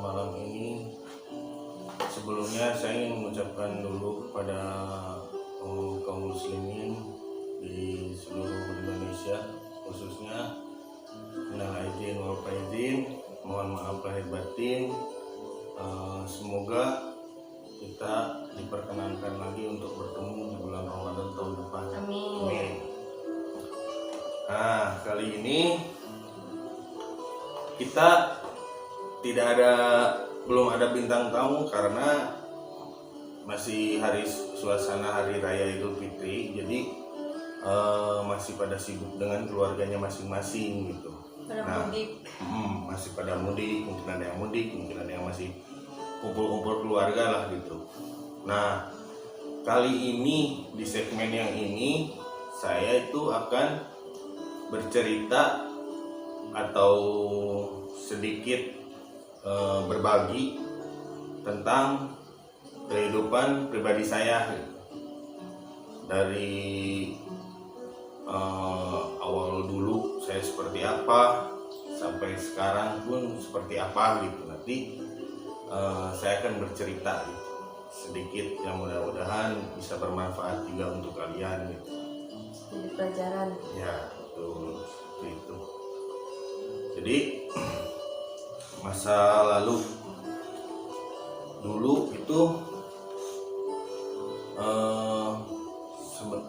Malam ini sebelumnya saya ingin mengucapkan dulu kepada kaum muslimin di seluruh Indonesia, khususnya minal aidin wal faizin, mohon maaf lahir batin. Semoga kita diperkenankan lagi untuk bertemu di bulan Ramadan tahun depan. Amin. Nah, kali ini kita belum ada bintang tamu karena masih suasana hari raya Idul Fitri, jadi masih pada sibuk dengan keluarganya masing-masing gitu. Mudik. Masih pada mudik, mungkin ada yang mudik, mungkin ada yang masih kumpul-kumpul keluarga lah gitu. Nah, kali ini di segmen yang ini saya itu akan bercerita atau sedikit berbagi tentang kehidupan pribadi saya gitu. Dari awal dulu saya seperti apa sampai sekarang pun seperti apa gitu. Nanti saya akan bercerita gitu, sedikit yang mudah-mudahan bisa bermanfaat juga untuk kalian gitu. Jadi pelajaran. Ya betul, seperti itu. Jadi masa lalu dulu itu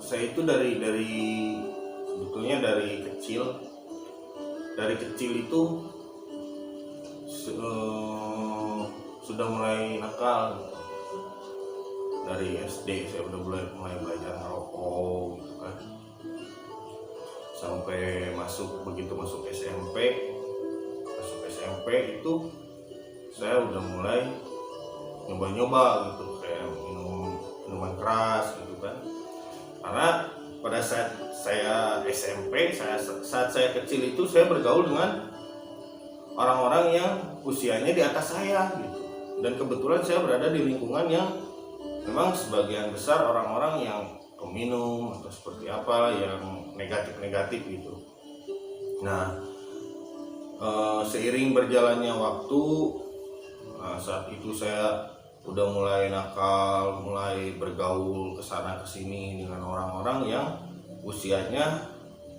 saya itu sebetulnya dari kecil itu sudah mulai nakal gitu. Dari SD saya udah mulai belajar ngerokok gitu kan, sampai begitu masuk SMP itu saya udah mulai nyoba-nyoba gitu, kayak minuman keras gitu kan. Karena pada saat saya SMP, saat saya kecil itu saya bergaul dengan orang-orang yang usianya di atas saya gitu. Dan kebetulan saya berada di lingkungan yang memang sebagian besar orang-orang yang peminum atau seperti apa yang negatif-negatif gitu. Nah, seiring berjalannya waktu, saat itu saya udah mulai nakal, mulai bergaul kesana kesini dengan orang-orang yang usianya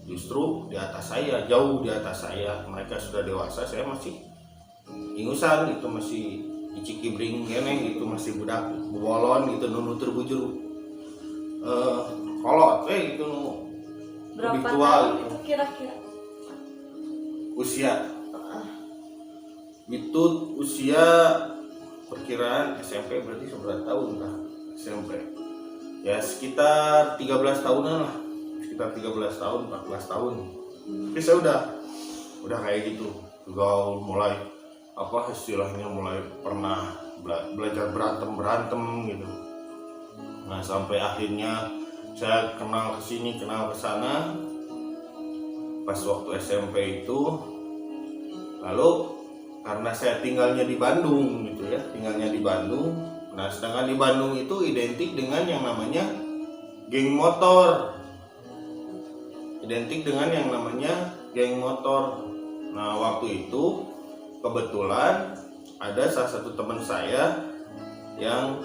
justru di atas saya, jauh di atas saya. Mereka sudah dewasa, saya masih ingusan gitu, masih dicikibring gini gitu, masih budak bolon gitu, nutur bujur kolot gitu, lebih Berapa tua tahun gitu. itu kira-kira? Usia itu perkiraan SMP berarti 11 tahun lah, SMP ya sekitar 13 tahunan lah, sekitar 13 tahun 14 tahun. Tapi saya udah kayak gitu, gaul, mulai apa istilahnya, mulai pernah belajar berantem gitu. Nah, sampai akhirnya saya kenal kesini kenal kesana pas waktu SMP itu. Lalu karena saya tinggalnya di Bandung gitu ya, nah sedangkan di Bandung itu identik dengan yang namanya geng motor, Nah, waktu itu kebetulan ada salah satu teman saya yang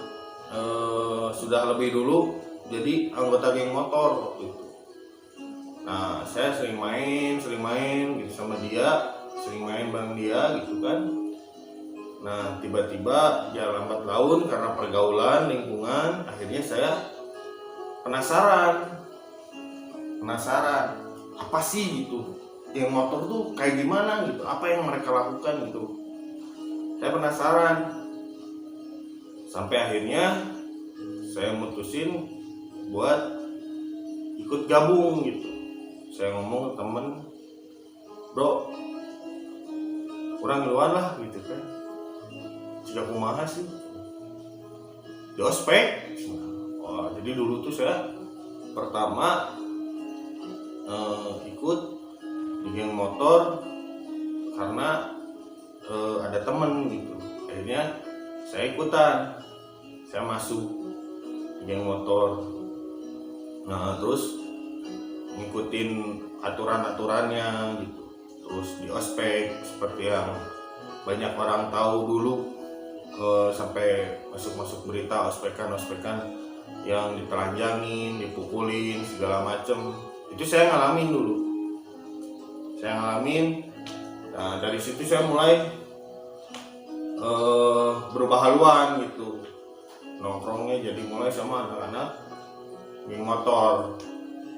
sudah lebih dulu jadi anggota geng motor waktu itu. Nah, saya sering main gitu sama dia, sering main bareng dia gitu kan. Nah, tiba-tiba ya lambat laun karena pergaulan lingkungan, akhirnya saya penasaran apa sih gitu geng motor tuh kayak gimana gitu, apa yang mereka lakukan gitu. Saya penasaran sampai akhirnya saya mutusin buat ikut gabung gitu. Saya ngomong ke temen, bro, kurang luan lah gitu kan, jika kumaha sih di ospek. Jadi dulu tuh saya pertama ikut di geng motor karena ada temen gitu. Akhirnya saya ikutan, saya masuk di geng motor. Nah, terus ngikutin aturan-aturannya gitu. Terus di ospek seperti yang banyak orang tahu dulu, sampai masuk berita ospekan yang ditelanjangin, dipukulin segala macem. Itu saya ngalamin dulu. Nah, dari situ saya mulai berubah haluan gitu. Nongkrongnya jadi mulai sama anak-anak geng motor.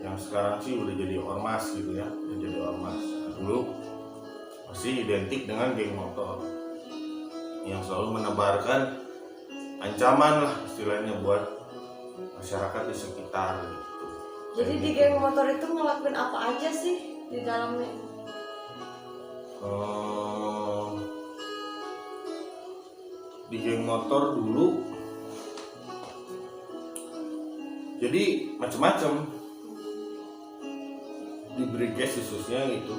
Yang sekarang sih udah jadi ormas gitu ya, udah jadi ormas. Nah, dulu masih identik dengan geng motor yang selalu menebarkan ancaman lah istilahnya buat masyarakat di sekitar gitu. Jadi di geng motor itu ngelakuin apa aja sih di dalamnya? Di geng motor dulu jadi macam-macam, di Briges khususnya gitu.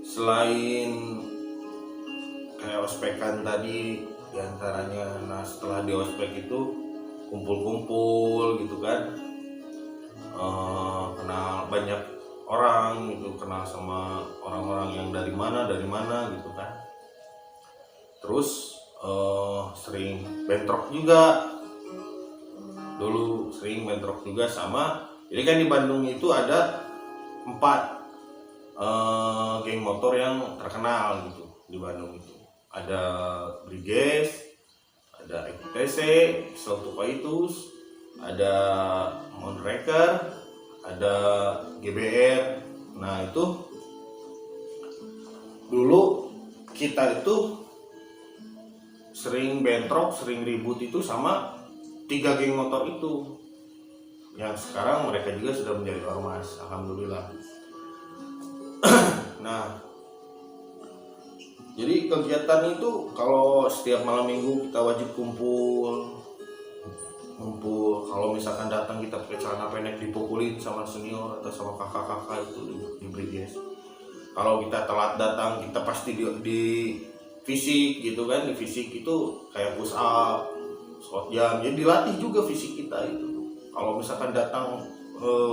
Selain kayak ospekan tadi diantaranya, nah setelah di ospek itu kumpul-kumpul gitu kan, kenal banyak orang gitu, kenal sama orang-orang yang dari mana gitu kan. Terus sering bentrok juga dulu, sama, jadi kan di Bandung itu ada 4 geng motor yang terkenal gitu di Bandung itu. Ada Briges, ada ETC, Sautukaitus, ada Moonraker, ada GBR. Nah itu dulu kita itu sering bentrok, sering ribut itu sama 3 geng motor itu, yang sekarang mereka juga sudah menjadi ormas, alhamdulillah. Nah, jadi kegiatan itu kalau setiap malam minggu kita wajib kumpul. Kalau misalkan datang kita pakai celana pendek dipukulin sama senior atau sama kakak-kakak itu di Briges. Kalau kita telat datang kita pasti di fisik gitu kan. Di fisik itu kayak push up, squat jam, jadi dilatih juga fisik kita itu. Kalau misalkan datang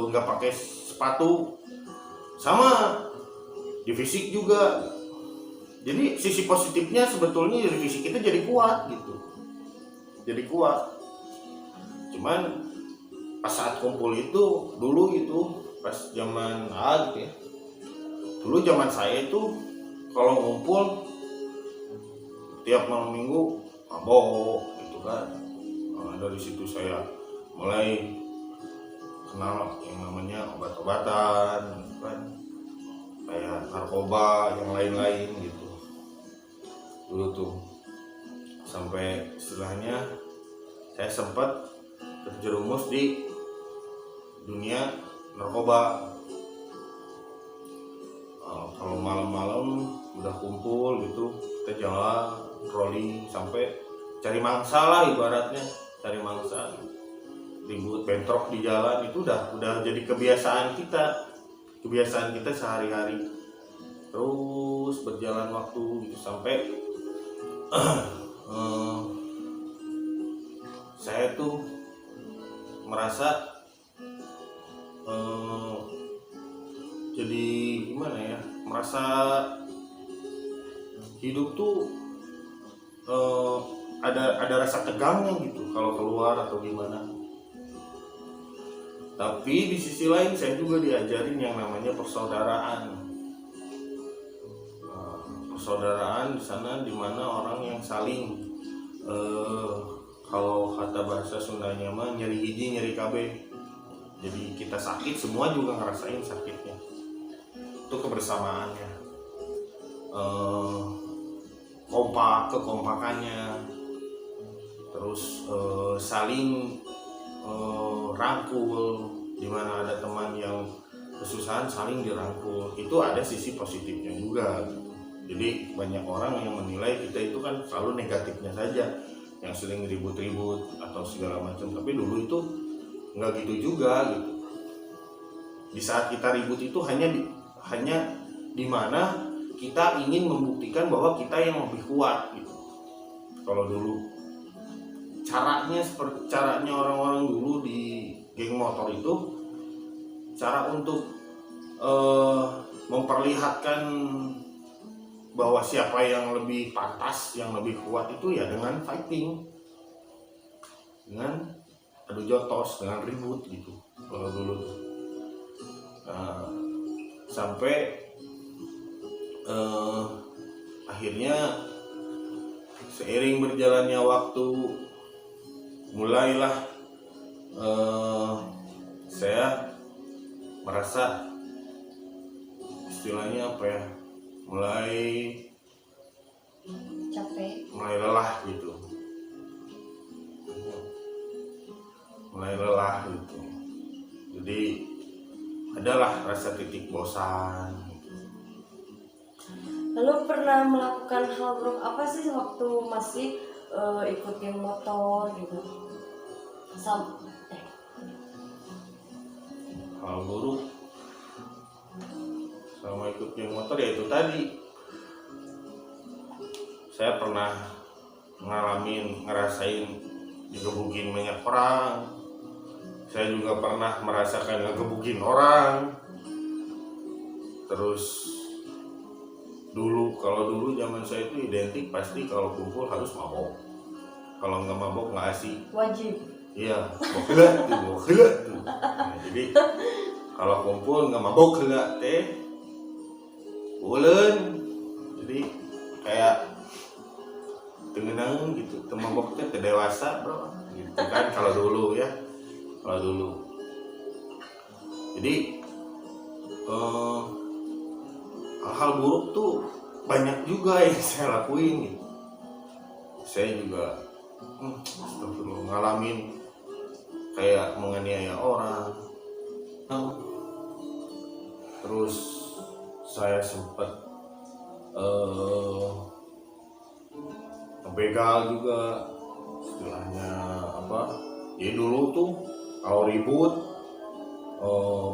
nggak pakai sepatu, sama di fisik juga. Jadi sisi positifnya sebetulnya dari fisik kita jadi kuat gitu, cuman pas saat kumpul itu dulu gitu, pas zaman gitu ya, dulu zaman saya itu kalau ngumpul tiap malam minggu mabok gitu kan. Nah, dari situ saya mulai kenal yang namanya obat-obatan gitu kan, kayak narkoba yang lain-lain gitu dulu tuh. Sampai istilahnya saya sempat terjerumus di dunia narkoba. Kalau malam-malam udah kumpul gitu, kita jalan rolling sampai cari mangsa lah, ibaratnya cari mangsa, ribut bentrok di jalan itu udah jadi kebiasaan kita sehari-hari. Terus berjalan waktu gitu sampai saya tuh merasa jadi gimana ya, merasa hidup tuh ada rasa tegangnya gitu kalau keluar atau gimana. Tapi di sisi lain saya juga diajarin yang namanya persaudaraan. Persaudaraan di sana dimana orang yang saling kalau kata bahasa Sundanya mah nyeri hiji nyeri kabeh. Jadi kita sakit semua juga ngerasain sakitnya. Itu kebersamaannya, kekompakannya, terus saling rangkul. Dimana ada teman yang kesusahan saling dirangkul, itu ada sisi positifnya juga. Jadi banyak orang yang menilai kita itu kan selalu negatifnya saja, yang sering ribut-ribut atau segala macam. Tapi dulu itu nggak gitu juga gitu. Di saat kita ribut itu hanya di mana kita ingin membuktikan bahwa kita yang lebih kuat gitu. Kalau dulu caranya orang-orang dulu di geng motor itu, cara untuk memperlihatkan bahwa siapa yang lebih pantas, yang lebih kuat itu ya dengan fighting, dengan adu jotos, dengan ribut gitu kalau dulu. Nah, sampai akhirnya seiring berjalannya waktu mulailah saya merasa istilahnya apa ya, mulai lelah gitu, jadi adalah rasa titik bosan gitu. Lalu pernah melakukan hal buruk apa sih waktu masih ikut geng motor gitu? Hal buruk sama ikut geng motor ya itu tadi, saya pernah ngerasain digebukin banyak orang. Saya juga pernah merasakan ngegebukin orang. Terus kalau dulu zaman saya itu identik pasti kalau kumpul harus mabok. Kalau nggak mabok nggak asik. Wajib. Iya, mabok tuh. Nah, jadi kalau kumpul nggak mabok heula teh, ulen. Jadi kayak tengenang gitu, mabok teh dewasa bro, gitu kan kalau dulu ya. Kalau dulu, jadi hal-hal buruk tuh banyak juga yang saya lakuin gitu. Saya juga astagfirullah, ngalamin kayak menganiaya orang. Terus saya sempat begal juga, istilahnya apa? Jadi dulu tuh kalau ribut,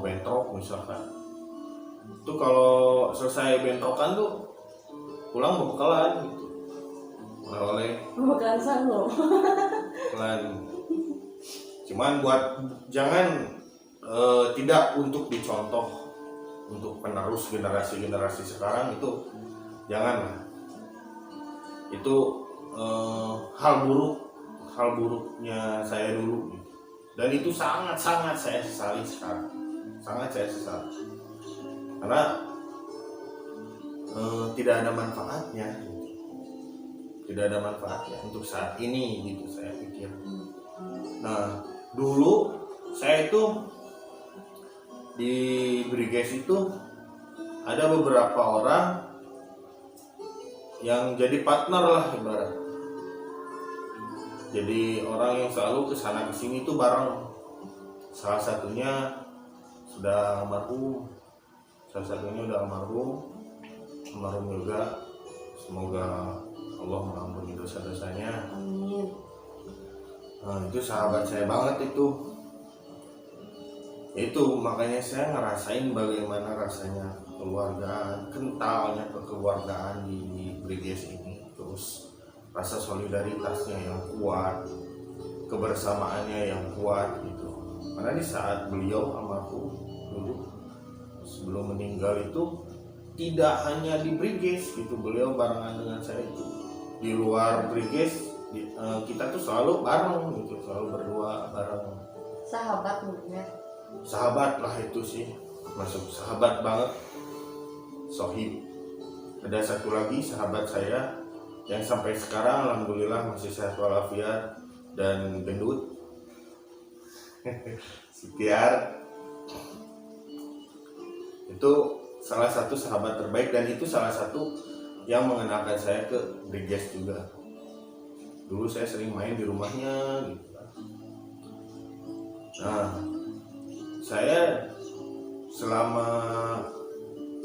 bentrok misalkan, itu kalau selesai bentrokan tuh pulang bekalan gitu, oleh Bukan sanggup. bekalan. Cuman buat jangan tidak untuk dicontoh untuk penerus generasi sekarang itu janganlah. Itu hal buruknya saya dulu. Dan itu sangat saya sesali sekarang, sangat saya sesali karena tidak ada manfaatnya untuk saat ini gitu saya pikir. Nah dulu saya itu di Briges itu ada beberapa orang yang jadi partner lah ibarat. Jadi orang yang selalu kesana kesini tuh bareng. Salah satunya sudah almarhum juga. Semoga Allah mengampuni dosa-dosanya. Amin. Nah, itu sahabat saya banget itu. Itu makanya saya ngerasain bagaimana rasanya kekeluargaan, kentalnya kekeluargaan di Briges ini. Terus rasa solidaritasnya yang kuat, kebersamaannya yang kuat gitu. Karena di saat beliau almarhum dulu sebelum meninggal itu tidak hanya di Briges gitu, beliau barengan dengan saya itu di luar Briges, kita tuh selalu bareng gitu, selalu berdua bareng. Sahabat mungkin. Sahabat lah itu sih, masuk sahabat banget, sohib. Ada satu lagi sahabat saya yang sampai sekarang alhamdulillah masih sehat walafiat dan gendut, Sitiar. Itu salah satu sahabat terbaik dan itu salah satu yang mengenalkan saya ke Briges juga. Dulu saya sering main di rumahnya gitu. Nah, saya selama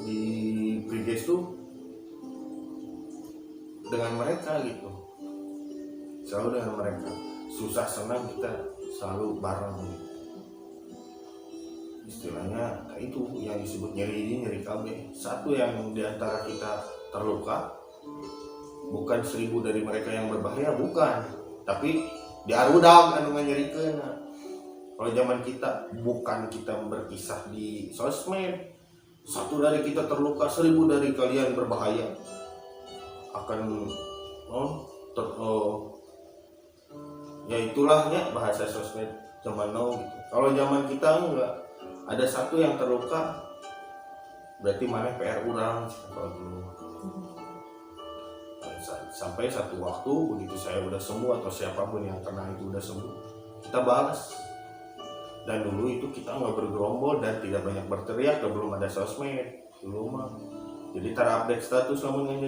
di Briges tuh dengan mereka gitu, selalu dengan mereka, susah senang kita selalu bareng gitu. Istilahnya kayak itu yang disebut nyeri KB. Satu yang diantara kita terluka, bukan 1000 dari mereka yang berbahaya, bukan, tapi diarudag anu nganyerikeun. Kalau zaman kita bukan kita berkisah di sosmed, satu dari kita terluka, 1000 dari kalian berbahaya. akan ya itulah ya bahasa sosmed zaman now gitu. Kalau zaman kita enggak, ada satu yang terluka berarti mana PR orang kalau dulu. Sampai satu waktu begitu saya udah sembuh atau siapapun yang kena itu udah sembuh, kita balas. Dan dulu itu kita nggak bergerombol dan tidak banyak berteriak dan belum ada sosmed dulu mah. Jadi terupdate status lamun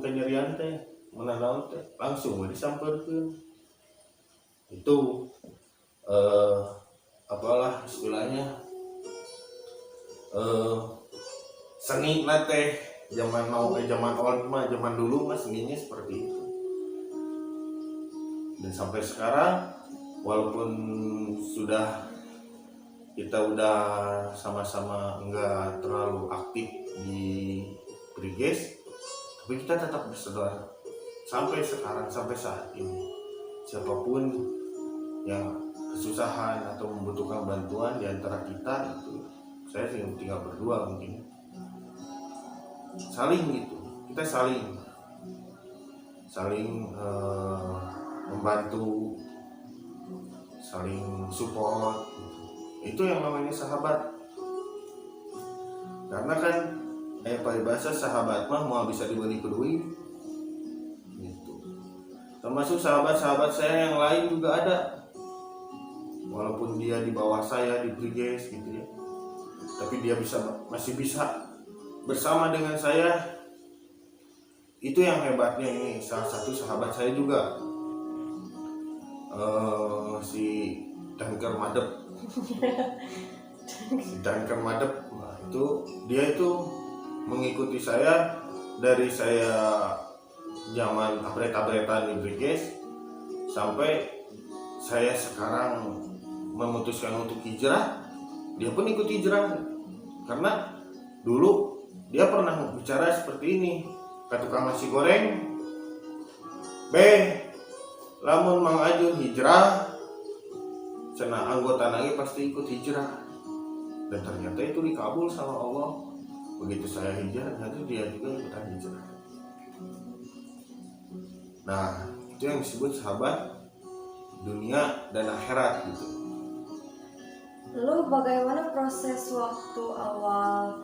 kanyarian teh mana naon teh langsung disamperkeun. Itu apalah istilahnya seni teh zaman now zaman old mah, zaman dulu mah seninya seperti itu. Dan sampai sekarang walaupun kita udah sama-sama enggak terlalu aktif di Briges, tapi kita tetap bersaudara sampai sekarang, sampai saat ini. Siapapun yang kesusahan atau membutuhkan bantuan di antara kita itu, saya tinggal berdua mungkin saling gitu, kita saling membantu, saling support gitu. Itu yang namanya sahabat. Karena kan peribahasa sahabat mah mau bisa dibeli kedui gitu. Termasuk sahabat-sahabat saya yang lain juga ada, walaupun dia di bawah saya di Briges gitu ya, tapi dia masih bisa bersama dengan saya. Itu yang hebatnya. Ini salah satu sahabat saya juga, si Danker Madep. Si Danker Madep, nah, dia itu mengikuti saya dari saya zaman abret-abretan di Briges sampai saya sekarang memutuskan untuk hijrah. Dia pun ikut hijrah karena dulu dia pernah bicara seperti ini ke tukang nasi goreng, lamun Mang Ajun hijrah, cenah anggota lagi pasti ikut hijrah. Dan ternyata itu dikabul sama Allah. Begitu saya hijrah, nanti dia juga ikutan hijrah. Nah, itu yang disebut sahabat dunia dan akhirat gitu. Lalu bagaimana proses waktu awal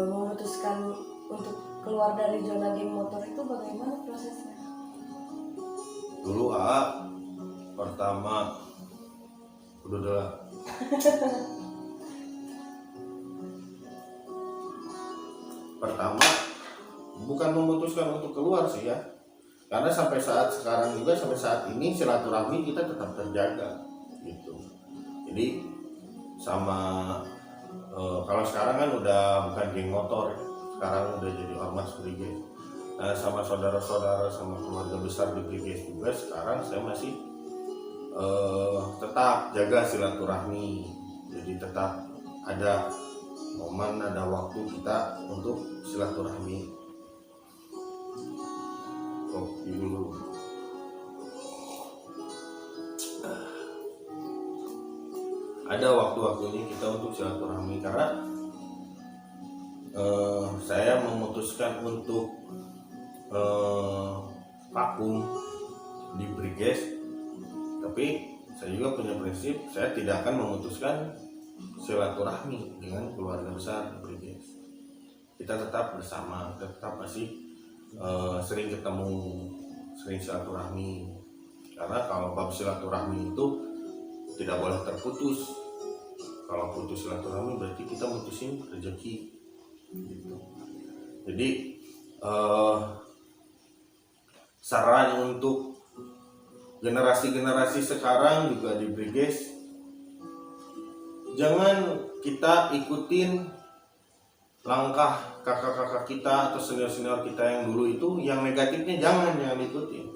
memutuskan untuk keluar dari zona geng motor itu, bagaimana prosesnya? Dulu pertama udah pertama bukan memutuskan untuk keluar sih ya, karena sampai saat sekarang juga, sampai saat ini silaturahmi kita tetap terjaga gitu. Jadi sama kalau sekarang kan udah bukan geng motor ya, sekarang udah jadi ormas Briges. Nah, sama saudara-saudara sama keluarga besar di Briges juga sekarang saya masih tetap jaga silaturahmi. Jadi tetap ada momen, ada waktu kita untuk silaturahmi. Kopi dulu. Ada waktu-waktunya kita untuk silaturahmi karena saya memutuskan untuk vakum di Briges, tapi saya juga punya prinsip, saya tidak akan memutuskan silaturahmi dengan keluarga besar Briges. Kita tetap bersama, tetap masih sering ketemu, sering silaturahmi. Karena kalau bab silaturahmi itu tidak boleh terputus. Kalau putus silaturahmi berarti kita mutusin rezeki gitu. Jadi saran untuk generasi-generasi sekarang juga di Briges, jangan kita ikutin langkah kakak-kakak kita atau senior-senior kita yang dulu itu, yang negatifnya jangan ikutin.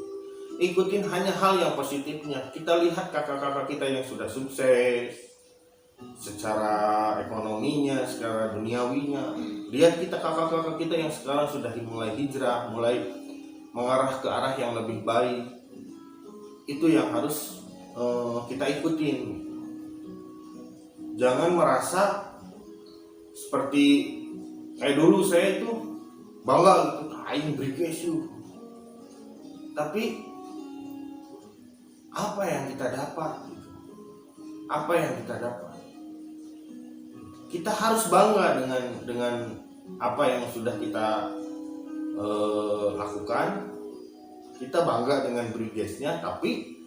Ikutin hanya hal yang positifnya. Kita lihat kakak-kakak kita yang sudah sukses secara ekonominya, secara duniawinya. Lihat kita kakak-kakak kita yang sekarang sudah mulai hijrah, mulai mengarah ke arah yang lebih baik. Itu yang harus kita ikutin. Jangan merasa seperti kayak dulu saya itu bangga gitu, aing Briges yuk, Tapi apa yang kita dapat? Apa yang kita dapat? Kita harus bangga dengan apa yang sudah kita lakukan. Kita bangga dengan Brigesnya, tapi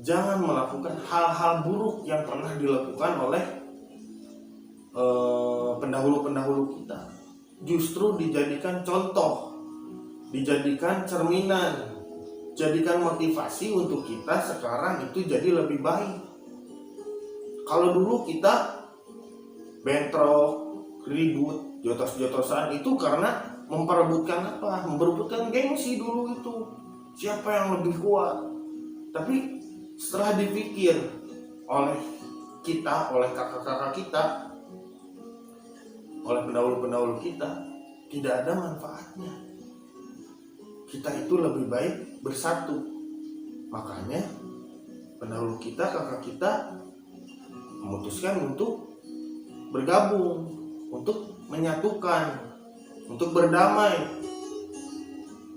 jangan melakukan hal-hal buruk yang pernah dilakukan oleh pendahulu-pendahulu kita. Justru dijadikan contoh, dijadikan cerminan, jadikan motivasi untuk kita sekarang itu jadi lebih baik. Kalau dulu kita bentrok, ribut, jotos-jotosan itu karena memperebutkan apa? Memperebutkan gengsi dulu itu. Siapa yang lebih kuat? Tapi setelah dipikir oleh kita, oleh kakak-kakak kita, oleh pendahulu-pendahulu kita, tidak ada manfaatnya. Kita itu lebih baik bersatu. Makanya pendahulu kita, kakak kita memutuskan untuk bergabung, untuk menyatukan, untuk berdamai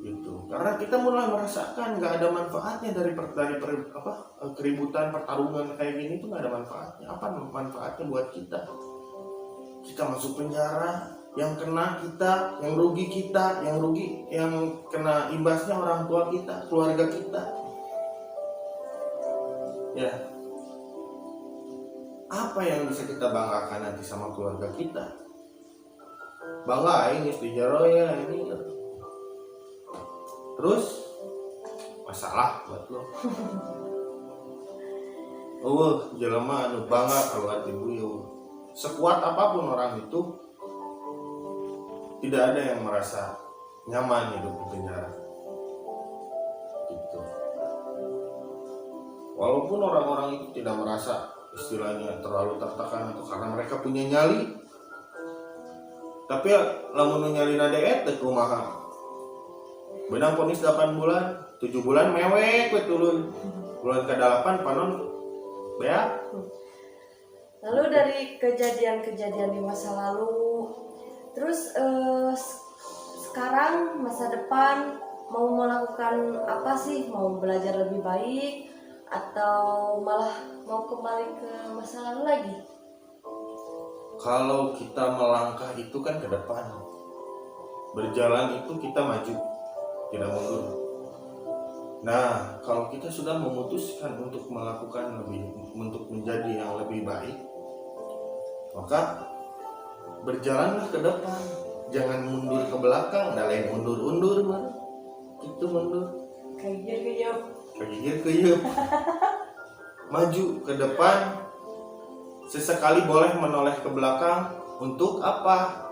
gitu. Karena kita mulai merasakan nggak ada manfaatnya dari keributan, pertarungan kayak gini tuh nggak ada manfaatnya. Apa manfaatnya buat kita? Kita masuk penjara, yang kena kita, yang rugi kita, yang kena imbasnya orang tua kita, keluarga kita. Ya, apa yang bisa kita banggakan nanti sama keluarga kita? Bangga ini istijaro ya ini. Terus masalah buat lo. Jelema anu bangga kalau hati buyut. Sekuat apapun orang itu, tidak ada yang merasa nyaman hidup di penjara. Gitu. Walaupun orang-orang itu tidak merasa istilahnya terlalu tertekan atau karena mereka punya nyali, tapi lamun nyali nade teu kumaha. Benang ponis 8 bulan, 7 bulan mewek we turun. Bulan ke-8 panon beak. Lalu dari kejadian-kejadian di masa lalu, terus sekarang masa depan mau melakukan apa sih? Mau belajar lebih baik atau malah mau kembali ke masa lalu lagi? Kalau kita melangkah itu kan ke depan, berjalan itu kita maju, tidak mundur. Nah, kalau kita sudah memutuskan untuk melakukan untuk menjadi yang lebih baik, maka berjalanlah ke depan, jangan mundur ke belakang. Dah lain undur-undur mah, itu mundur. Kegigir-keyeup. Maju ke depan. Sesekali boleh menoleh ke belakang. Untuk apa?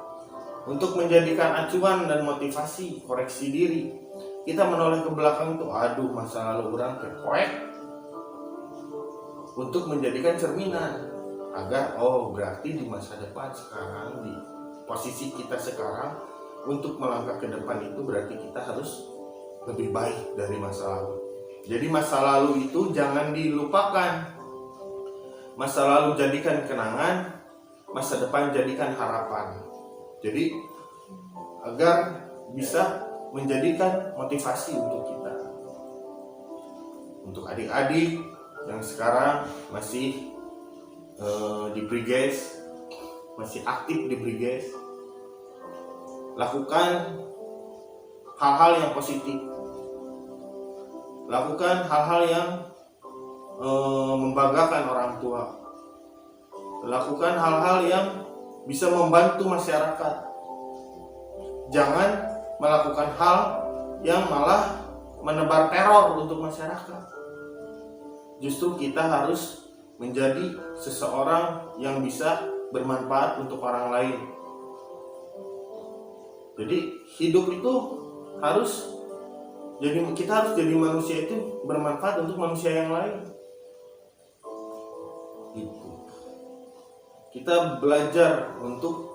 Untuk menjadikan acuan dan motivasi, koreksi diri. Kita menoleh ke belakang itu, aduh masa lalu orang kepoek. Untuk menjadikan cerminan agar berarti di masa depan sekarang, di posisi kita sekarang, untuk melangkah ke depan itu berarti kita harus lebih baik dari masa lalu. Jadi masa lalu itu jangan dilupakan. Masa lalu jadikan kenangan, masa depan jadikan harapan. Jadi agar bisa menjadikan motivasi untuk kita. Untuk adik-adik yang sekarang masih di Briges, masih aktif di Briges, lakukan hal-hal yang positif. Lakukan hal-hal yang membanggakan orang tua. Lakukan hal-hal yang bisa membantu masyarakat. Jangan melakukan hal yang malah menebar teror untuk masyarakat. Justru kita harus menjadi seseorang yang bisa bermanfaat untuk orang lain. Jadi hidup itu kita harus jadi manusia itu bermanfaat untuk manusia yang lain. Gitu. Kita belajar untuk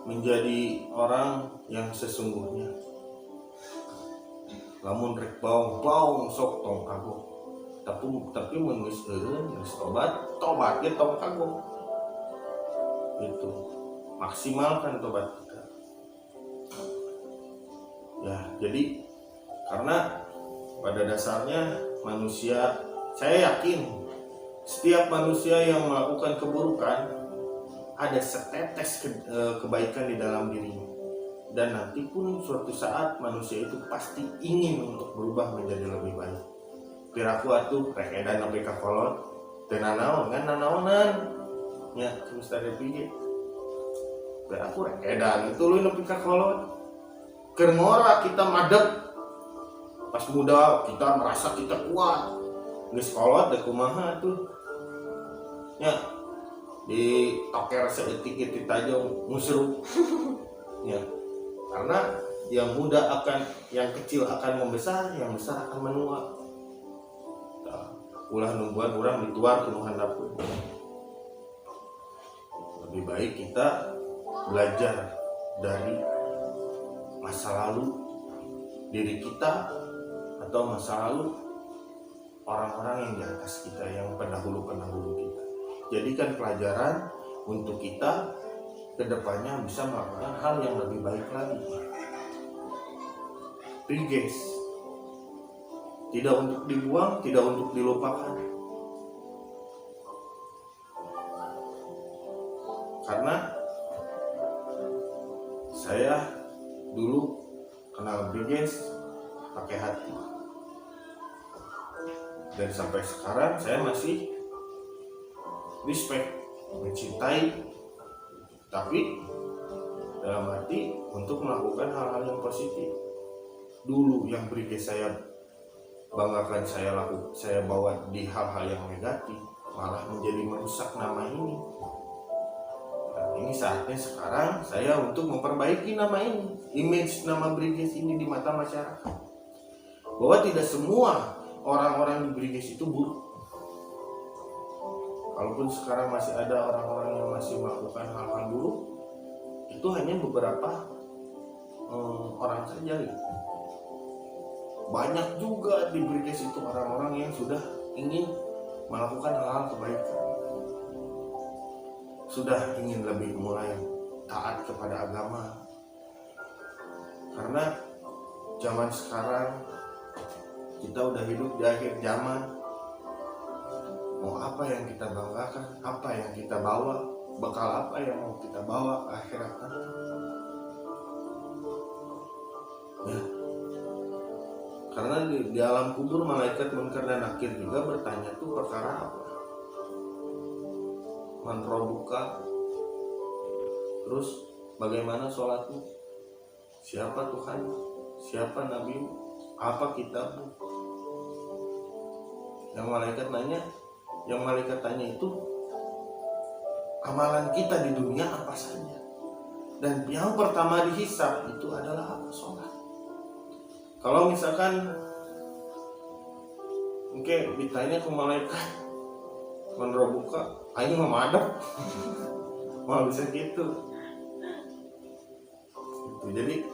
menjadi orang yang sesungguhnya. Lamun rek baung sok tong kagok. Tapi mun geus eureun geus tobat ge tong kagok. Itu. Maksimalkan tobat kita. Ya, jadi karena pada dasarnya manusia, saya yakin setiap manusia yang melakukan keburukan ada setetes kebaikan di dalam dirinya, dan nanti pun suatu saat manusia itu pasti ingin untuk berubah menjadi lebih baik. Piraku atuh rek edan nepi ka kolot teu nanaon kan nanaonan nya terus tadi pikir piraku rek edan itu lu nepi ka kolot keur ngora kita madep pas muda kita merasa kita kuat geus kolot deh kumaha tuh nya di toker seetik itu tajong musruh ya, karena yang muda akan, yang kecil akan membesar, yang besar akan menua. Ulah nungguan orang dituar ke handapun. Lebih baik kita belajar dari masa lalu diri kita atau masa lalu orang-orang yang di atas kita, yang pendahulu-pendahulu kita. Jadikan pelajaran untuk kita kedepannya bisa melakukan hal yang lebih baik lagi. Guys, tidak untuk dibuang, tidak untuk dilupakan. Karena saya dulu kenal Briges pakai hati, dan sampai sekarang saya masih respect, mencintai, tapi dalam arti untuk melakukan hal-hal yang positif. Dulu yang Briges saya banggakan, saya bawa di hal-hal yang negatif, malah menjadi merusak nama ini. Nah, ini saatnya sekarang saya untuk memperbaiki nama ini, image nama Briges ini di mata masyarakat, bahwa tidak semua orang-orang di Briges itu buruk. Kalaupun sekarang masih ada orang-orang yang masih melakukan hal-hal buruk, itu hanya beberapa orang saja gitu. Banyak juga di Briges itu orang-orang yang sudah ingin melakukan hal-hal kebaikan, sudah ingin lebih mulai taat kepada agama. Karena zaman sekarang kita udah hidup di akhir zaman. Mau apa yang kita banggakan, apa yang kita bawa, bekal apa yang mau kita bawa ke akhirat nanti. Ya. Karena di alam kubur malaikat munkar dan nakir juga bertanya tuh perkara apa? Man robuka, terus bagaimana sholatmu? Siapa Tuhan? Siapa Nabi? Apa kitabmu? Yang malaikat nanya, yang malaikat tanya itu amalan kita di dunia apa saja. Dan yang pertama dihisab itu adalah apa? Sholat. Kalau misalkan ditanya ke malaikat menrobuka, aing mah madep. Mau bisa gitu. Jadi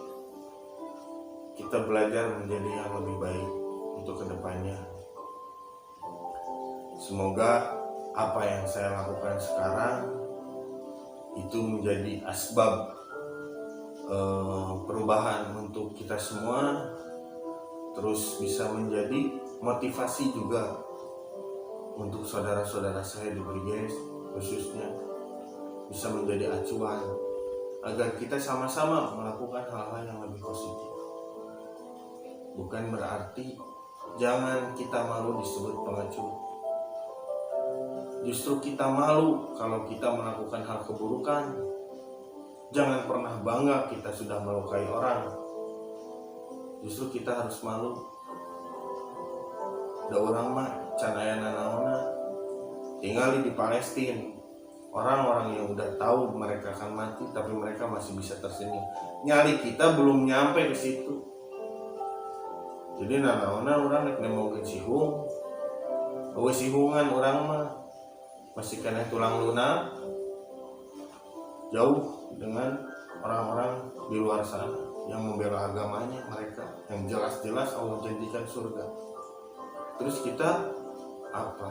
kita belajar menjadi yang lebih baik untuk kedepannya. Semoga apa yang saya lakukan sekarang itu menjadi asbab perubahan untuk kita semua, terus bisa menjadi motivasi juga untuk saudara-saudara saya di Briges khususnya, bisa menjadi acuan agar kita sama-sama melakukan hal-hal yang lebih positif. Bukan berarti jangan kita malu disebut pengecut. Justru kita malu kalau kita melakukan hal keburukan. Jangan pernah bangga kita sudah melukai orang. Justru kita harus malu. Da orang mah can aya nanaonna tinggal di Palestina. Orang-orang yang udah tahu mereka akan mati tapi mereka masih bisa tersenyum. Nyali kita belum nyampe ke situ. Jadi nanaonna orang rek nemokeun sihung. Eueuh sihungan orang mah masih kena tulang lunak. Jauh dengan orang-orang di luar sana yang membela agamanya mereka, yang jelas-jelas Allah janjikan surga. Terus kita apa?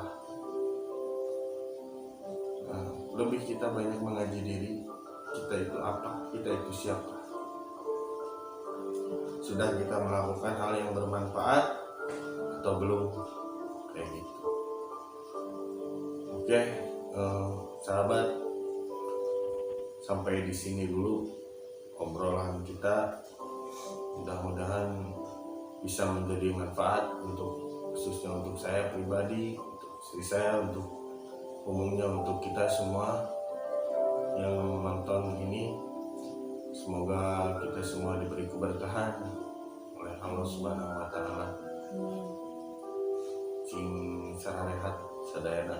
Nah, lebih kita banyak mengaji diri. Kita itu apa? Kita itu siapa? sudah kita melakukan hal yang bermanfaat atau belum, kayak gitu. Oke, sahabat, sampai di sini dulu obrolan kita. Mudah-mudahan bisa menjadi manfaat khususnya untuk saya pribadi, untuk istri saya, untuk umumnya untuk kita semua yang menonton ini. Semoga kita semua diberi keberkahan oleh Allah Subhanahu wa Ta'ala. Sing sararehat sadayana.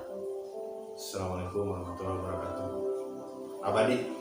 Assalamualaikum warahmatullahi wabarakatuh. Abadi.